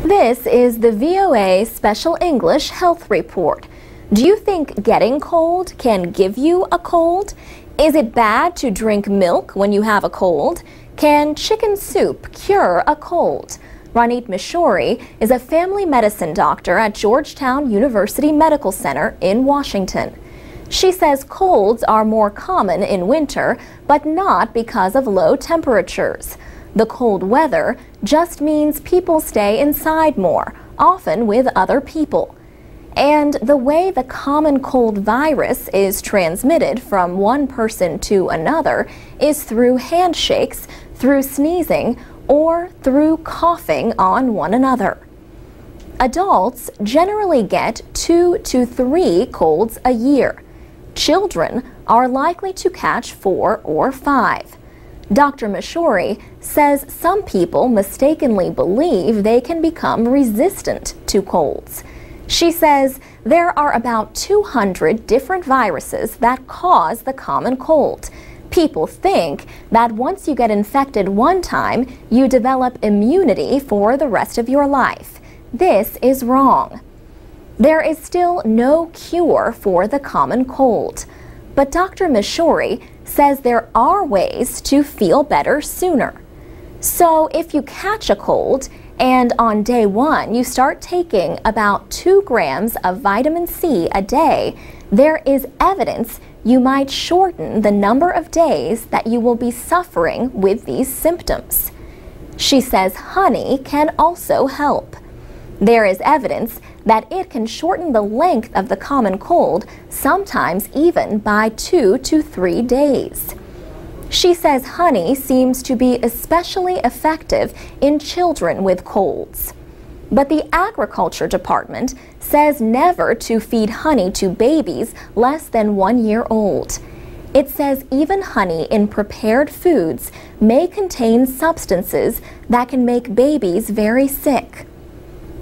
This is the VOA Special English Health Report. Do you think getting cold can give you a cold? Is it bad to drink milk when you have a cold? Can chicken soup cure a cold? Ronit Mishori is a family medicine doctor at Georgetown University Medical Center in Washington. She says colds are more common in winter, but not because of low temperatures. The cold weather just means people stay inside more, often with other people. And the way the common cold virus is transmitted from one person to another is through handshakes, through sneezing, or through coughing on one another. Adults generally get 2 to 3 colds a year. Children are likely to catch 4 or 5. Dr. Mishori says some people mistakenly believe they can become resistant to colds. She says there are about 200 different viruses that cause the common cold. People think that once you get infected one time, you develop immunity for the rest of your life. This is wrong. There is still no cure for the common cold, but Dr. Mishori says there are ways to feel better sooner. So if you catch a cold and on day 1 you start taking about 2 grams of vitamin C a day, there is evidence you might shorten the number of days that you will be suffering with these symptoms. She says honey can also help. There is evidence that it can shorten the length of the common cold, sometimes even by 2 to 3 days. She says honey seems to be especially effective in children with colds. But the Agriculture Department says never to feed honey to babies less than 1 year old. It says even honey in prepared foods may contain substances that can make babies very sick.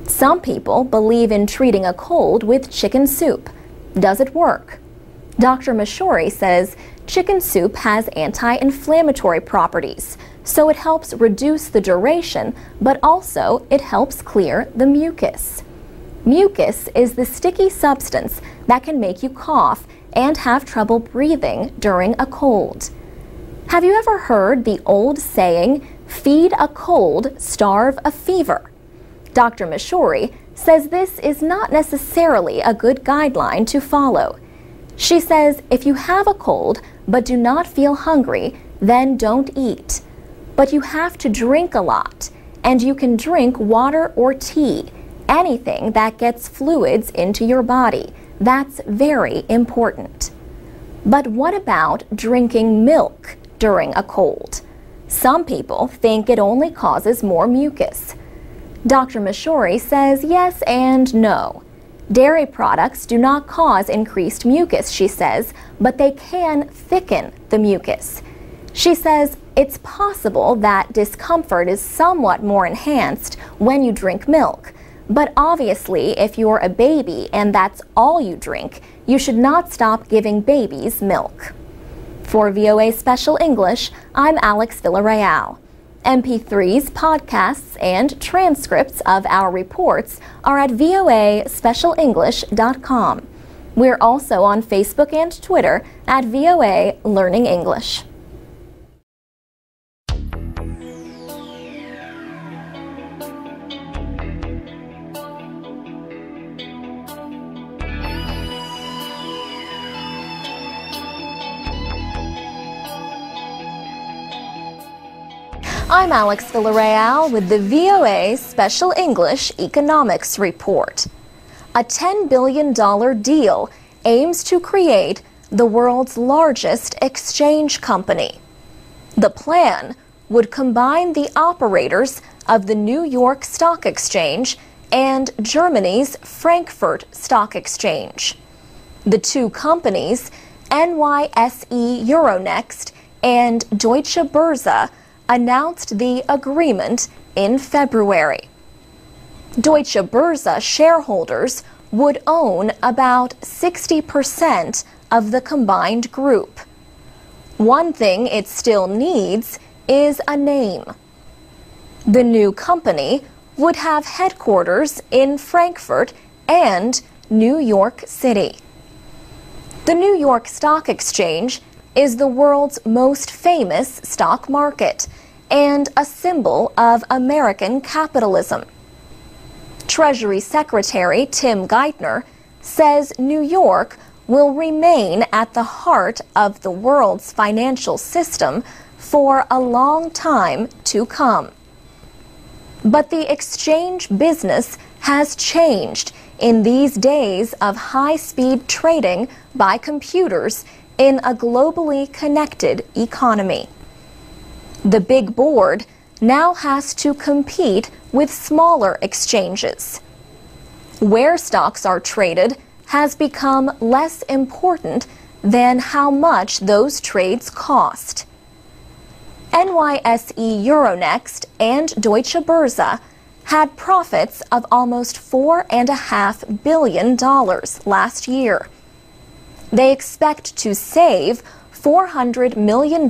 Some people believe in treating a cold with chicken soup. Does it work? Dr. Mishori says chicken soup has anti-inflammatory properties, so it helps reduce the duration, but also it helps clear the mucus. Mucus is the sticky substance that can make you cough and have trouble breathing during a cold. Have you ever heard the old saying, "Feed a cold, starve a fever"? Dr. Mishori says this is not necessarily a good guideline to follow. She says if you have a cold but do not feel hungry, then don't eat. But you have to drink a lot, and you can drink water or tea, anything that gets fluids into your body. That's very important. But what about drinking milk during a cold? Some people think it only causes more mucus. Dr. Mishori says yes and no. Dairy products do not cause increased mucus, she says, but they can thicken the mucus. She says it's possible that discomfort is somewhat more enhanced when you drink milk, but obviously if you're a baby and that's all you drink, you should not stop giving babies milk. For VOA Special English, I'm Alex Villarreal. MP3s, podcasts, and transcripts of our reports are at voaspecialenglish.com. We're also on Facebook and Twitter at VOA Learning English. I'm Alex Villarreal with the VOA Special English Economics Report. A $10 billion deal aims to create the world's largest exchange company. The plan would combine the operators of the New York Stock Exchange and Germany's Frankfurt Stock Exchange. The two companies, NYSE Euronext and Deutsche Börse, announced the agreement in February. Deutsche Börse shareholders would own about 60% of the combined group. One thing it still needs is a name. The new company would have headquarters in Frankfurt and New York City. The New York Stock Exchange is the world's most famous stock market and a symbol of American capitalism. Treasury Secretary Tim Geithner says New York will remain at the heart of the world's financial system for a long time to come. But the exchange business has changed in these days of high-speed trading by computers in a globally connected economy. The big board now has to compete with smaller exchanges. Where stocks are traded has become less important than how much those trades cost. NYSE Euronext and Deutsche Börse had profits of almost $4.5 billion last year. They expect to save $400 million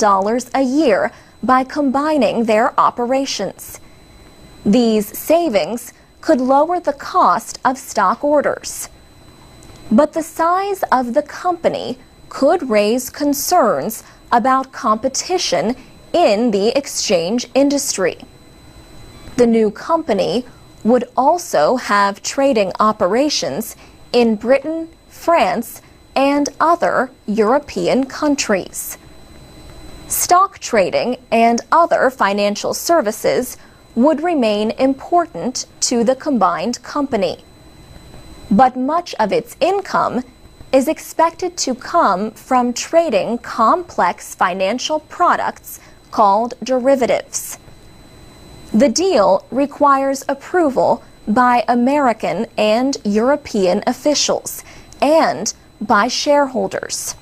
a year by combining their operations. These savings could lower the cost of stock orders. But the size of the company could raise concerns about competition in the exchange industry. The new company would also have trading operations in Britain, France, and other European countries. Stock trading and other financial services would remain important to the combined company. But much of its income is expected to come from trading complex financial products called derivatives. The deal requires approval by American and European officials and by shareholders.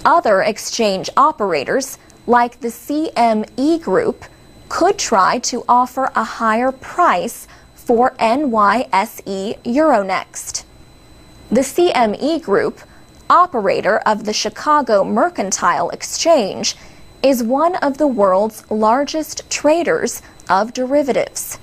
Other exchange operators, like the CME Group, could try to offer a higher price for NYSE Euronext. The CME Group, operator of the Chicago Mercantile Exchange, is one of the world's largest traders of derivatives.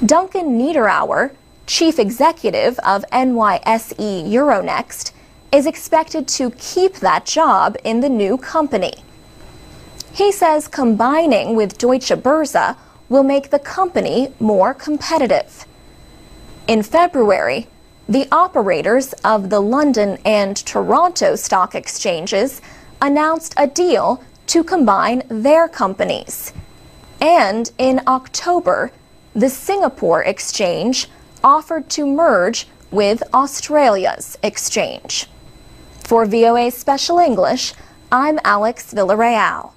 Duncan Niederauer, chief executive of NYSE Euronext, is expected to keep that job in the new company. He says combining with Deutsche Börse will make the company more competitive. In February, the operators of the London and Toronto stock exchanges announced a deal to combine their companies. And in October, the Singapore exchange offered to merge with Australia's exchange. For VOA Special English, I'm Alex Villarreal.